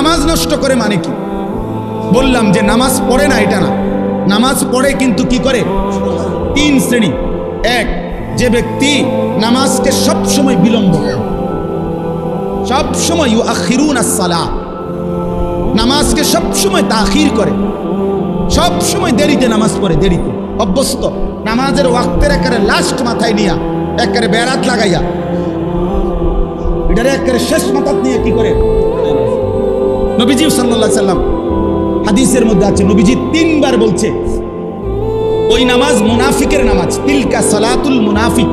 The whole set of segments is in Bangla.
নামাজ নষ্ট করে মানে কি? বললাম যে নামাজ পড়ে না এটা না, নামাজ পড়ে কিন্তু কি করে? তিন শ্রেণী। এক, যে ব্যক্তি নামাজকে সবসময় বিলম্ব করে, সবসময় ইউআখিরুনাস সালাহ, নামাজকে সবসময় তাখির করে, সবসময় দেরিতে নামাজ পড়ে, দেরিতে অভ্যস্ত, নামাজের ওয়াক্তের একেবারে লাস্ট মাথায় নিয়া একেবারে বেড়াত লাগাইয়া এটারে একেবারে শেষ মাথাত নিয়ে কি করে? নবীজি সাল্লাল্লাহু আলাইহি সাল্লাম হাদিসের মধ্যে আছে, নবীজি 3 বার বলছে ওই নামাজ মুনাফিকের নামাজ, তিলকা সালাতুল মুনাফিক,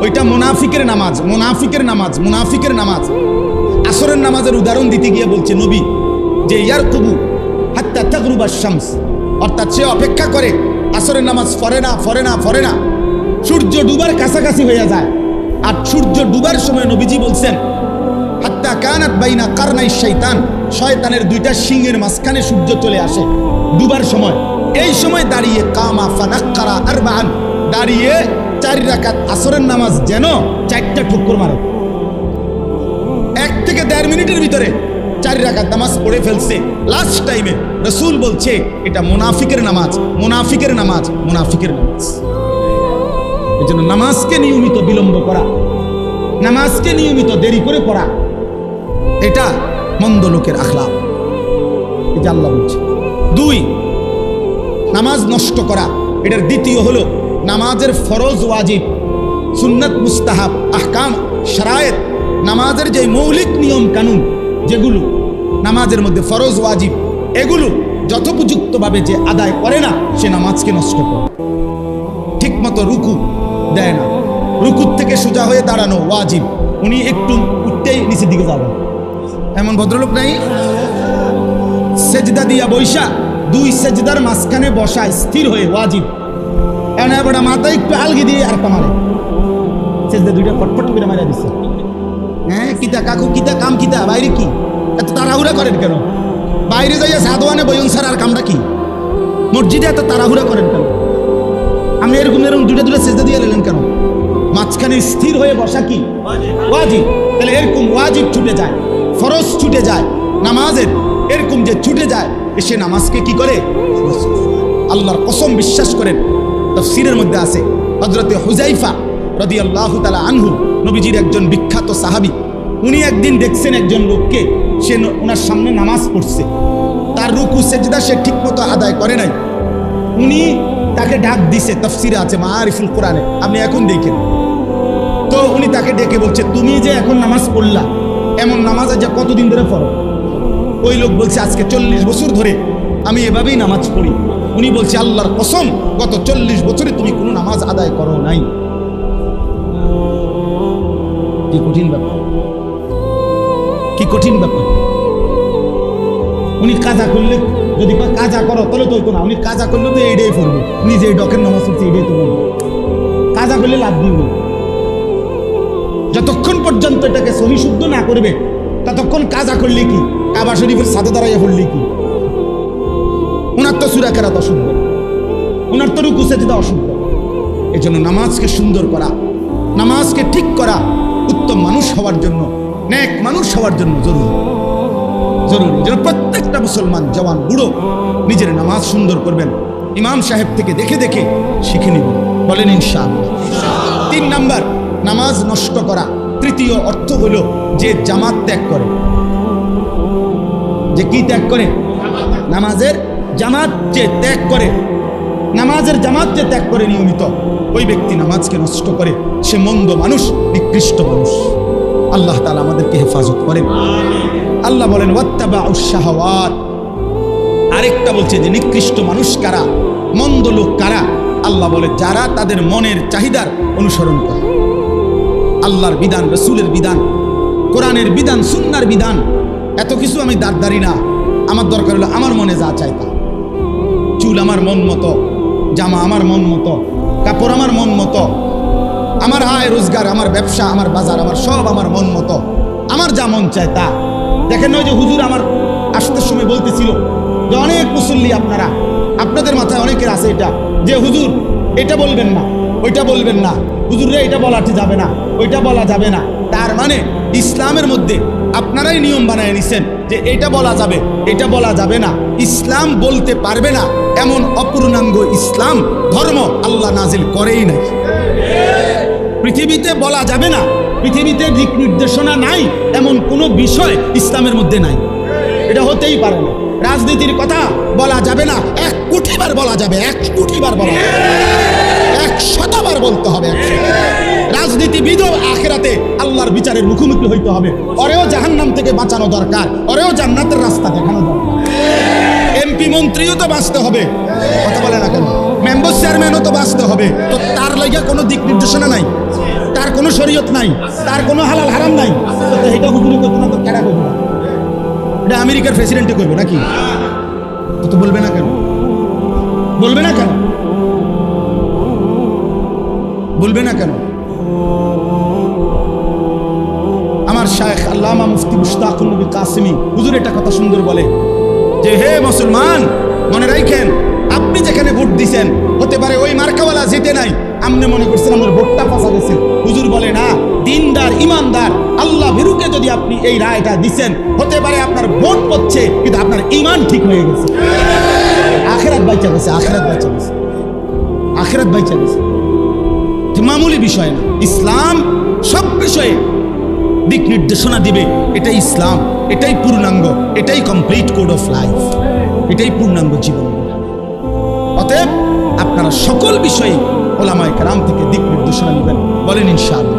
ওইটা মুনাফিকের নামাজ, মুনাফিকের নামাজ, মুনাফিকের নামাজ। আসরের নামাজের উদাহরণ দিতে গিয়ে বলছে নবী যে ইয়ারকুবু হাত্তা তাগরুবাশ শামস, অর্থাৎ সে অপেক্ষা করে, আসরের নামাজ পড়ে না, সূর্য ডুবার কাছাকাছি হয়ে যায়। আর সূর্য ডুবার সময় নবীজি বলছেন হাত্তা কানাত বাইনা কারনাই শাইতান, শয়তানের 2টা শিংয়ের মাঝখানে সূর্য চলে আসে ডুবার সময়। এই সময় দাঁড়িয়ে কামা ফানাক্কারা আরবাআন, দাঁড়িয়ে 4 রাকাত আসরের নামাজ যেন 4টা ঠুক্কর মারে। 1 থেকে 1.5 মিনিটের ভিতরে 4 রাকাত নামাজ পড়ে ফেলছে লাস্ট টাইমে। রাসূল বলছে এটা মুনাফিকের নামাজ, মুনাফিকের নামাজ, মুনাফিকের নামাজ। এজন্য নামাজকে নিয়মিত বিলম্ব করা, নামাজকে নিয়মিত দেরি করে পড়া, এটা মন্দ লোকের আখলাক, এটা আল্লাহ বলছে। 2, নামাজ নষ্ট করা, এটার দ্বিতীয় হলো নামাজের ফরজ ওয়াজিব, সুন্নাত মুস্তাহাব, আহকাম শরায়েত, নামাজের যে মৌলিক নিয়ম কানুন যেগুলো নামাজের মধ্যে ফরজ ওয়াজিব, এগুলো যথোপযুক্তভাবে যে আদায় করে না সে নামাজকে নষ্ট করে। ঠিক মতো রুকু দেয় না, রুকুর থেকে সোজা হয়ে দাঁড়ানো ওয়াজিব, উনি একটু উঠতেই নিচের দিকে যাবেন, এমন ভদ্রলোক নাই। সেজদা দিয়া বৈশা 2 সেজদার মাঝখানে বসা স্থির হয়ে ওয়াজিব, এনে বড় মাথায় একটু আলগি দিয়ে আর মারে, সেজদা 2টা ফটফট করে মারা দিচ্ছে। হ্যাঁ কিতা কাকু, কিতা কাম, কিতা বাইরে কি এত তাড়াহুড়া করেন কেন? বাইরে যাইয়া সাদওয়ানে বয়ন সার আর কামটা কি? মসজিদে এত তাড়াহুড়া করেন কেন? আপনি এরকম 2টা সেজদা দিয়ে নিলেন কেন? মাঝখানে স্থির হয়ে বসা কি ওয়াজিব? তাহলে এরকম ওয়াজিব ছুটে যায়, ফরজ ছুটে যায়, নামাজের এরকম যে ছুটে যায়, সে নামাজকে কি করে? আল্লাহর কসম বিশ্বাস করেন, তাফসীরের মধ্যে আছে হযরতে হুযায়ফা রাদিয়াল্লাহু তাআলা আনহু, নবীজির একজন বিখ্যাত সাহাবী, উনি একদিন দেখছেন একজন লোককে, সে ওনার সামনে নামাজ পড়ছে, তার রুকু সেজদা সে ঠিকমতো আদায় করে নাই। উনি তাকে ডাক দিছে, তাফসীরে আছে মাআরিফুল কোরআনে, আপনি এখন দেখেন। তো উনি তাকে ডেকে বলছে তুমি যে এখন নামাজ পড়লা, এমন নামাজ আজ কতদিন ধরে পড়ো? ওই লোক বলছে আজকে 40 বছর ধরে আমি এভাবেই নামাজ পড়ি। উনি বলছে আল্লাহর কসম গত 40 বছরে তুমি কোনো নামাজ আদায় করো নাই। কি কঠিন ব্যাপার, কি কঠিন ব্যাপার। উনি কাজা করলে, যদি কাজা করো তাহলে তো হইতো না, উনি কাজা করলে তো এইটাই পড়বে, উনি যে ডকের নামাজ পড়ছে এইটাই তো বলবে, কাজা করলে লাভ দিব। যতক্ষণ পর্যন্ত এটাকে সহি শুদ্ধ না করবে ততক্ষণ কাজা করলে কি, কাবা শরীফের সাথে দাঁড়াইয়া পড়লে কি, উনার তো সূরা কেরাত অশুদ্ধ, উনার তো রুকু সেজদা অশুদ্ধ। এই জন্য নামাজকে সুন্দর করা, নামাজকে ঠিক করা উত্তম মানুষ হওয়ার জন্য, নেক মানুষ হওয়ার জন্য জরুরি, জরুরি। যেন প্রত্যেকটা মুসলমান জওয়ান বুড়ো নিজের নামাজ সুন্দর করবেন, ইমাম সাহেব থেকে দেখে দেখে শিখে নেবেন, বলেন ইনশাআল্লাহ। 3 নাম্বার, নামাজ নষ্ট করা তৃতীয় অর্থ হলো যে জামাত ত্যাগ করে। যে কি ত্যাগ করে? নামাজের জামাত যে ত্যাগ করে, নামাজের জামাত যে ত্যাগ করে নিয়মিত, ওই ব্যক্তি নামাজকে নষ্ট করে, সে মন্দ মানুষ, নিকৃষ্ট মানুষ। আল্লাহ তাআলা আমাদেরকে হেফাজত করেন। আল্লাহ বলেন ওয়াত্তাবাউশ শাহাওয়াত, আরেকটা বলছে যে নিকৃষ্ট মানুষ কারা, মন্দ লোক কারা? আল্লাহ বলে যারা তাদের মনের চাহিদার অনুসরণ করে। আল্লাহর বিধান, রাসূলের বিধান, কোরআনের বিধান, সুন্নাহর বিধান, এত কিছু আমি দাঁড়ি না, আমার দরকার হলো আমার মনে যা চাই তা। চুল আমার মন মতো, জামা আমার মন মতো, কাপড় আমার মন মতো, আমার আয় রোজগার, আমার ব্যবসা, আমার বাজার, আমার সব আমার মন মতো, আমার যা মন চায় তা। দেখেন ওই যে হুজুর আমার আসতে সময় বলতেছিল যে অনেক মুসল্লি আপনারা, আপনাদের মাথায় অনেকের আছে এটা যে হুজুর এটা বলবেন না, ওইটা বলবেন না, হুজুরে এটা বলা যাবে না, ওইটা বলা যাবে না। তার মানে ইসলামের মধ্যে আপনারাই নিয়ম বানায় নিছেন যে এটা বলা যাবে, এটা বলা যাবে না, ইসলাম বলতে পারবে না, এমন অপূর্ণাঙ্গ ইসলাম ধর্ম আল্লাহ নাজিল করেই নাই। পৃথিবীতে বলা যাবে না, পৃথিবীতে দিক নির্দেশনা নাই, এমন কোনো বিষয় ইসলামের মধ্যে নাই। এটা হতেই পারে না। রাজনীতির কথা বলা যাবে না, 1 কোটি বার বলা যাবে, 1 কোটি বার বলা যাবে, 100 বার বলতে হবে। রাজনীতিবিদও আখিরাতে আল্লাহর বিচারের মুখোমুখি হইতে হবে। ওরেও জাহান্নাম থেকে বাঁচানো দরকার, ওরেও জান্নাতের রাস্তা দেখানো দরকার। এমপি মন্ত্রীও তো বাঁচতে হবে, কথা বলে না কেন? মেম্বার চেয়ারম্যানও তো বাঁচতে হবে। তো তার লাইগা কোনো দিক নির্দেশনা নাই, তার কোনো শরীয়ত নাই, তার কোনো হালাল হারাম নাই। তো এটা হুজুরি করতো না তো কেডা করবো? এটা আমেরিকার প্রেসিডেন্টে করবো নাকি? তো বলবে না কেন? বলবে না কেন? বলবে না কেন? আমার শায়েখ আল্লামা মুফতি মুশতাকুর নবী কাসেমী হুজুর একটা কথা সুন্দর বলে যে, হে মুসলমান, মনে রাখেন, আপনি যেখানে ভোট দিছেন, হতে পারে ওই মার্কাওয়ালা জিতে নাই, আপনি মনে করছেন আমার ভোটটা ফাঁসা গেছে। হুজুর বলে না, দিনদার ইমানদার আল্লাহ ভীরুকে যদি আপনি এই রায়টা দিছেন, হতে পারে আপনার ভোট পড়ছে কিন্তু আপনার ঈমান ঠিক হয়ে গেছে, আখিরাত বাইচা গেছে, আখিরাত বাইচা গেছে, আখিরাত বাইচা গেছে। মামুলি বিষয় না। ইসলাম সব বিষয়ে দিক নির্দেশনা দিবে। এটাই ইসলাম, এটাই পূর্ণাঙ্গ, এটাই কমপ্লিট কোড অফ লাইফ, এটাই পূর্ণাঙ্গ জীবন। অতএব আপনারা সকল বিষয়ে ওলামায়ে কেরাম থেকে দিক নির্দেশনা নেবেন, বলেন ইনশাআল্লাহ।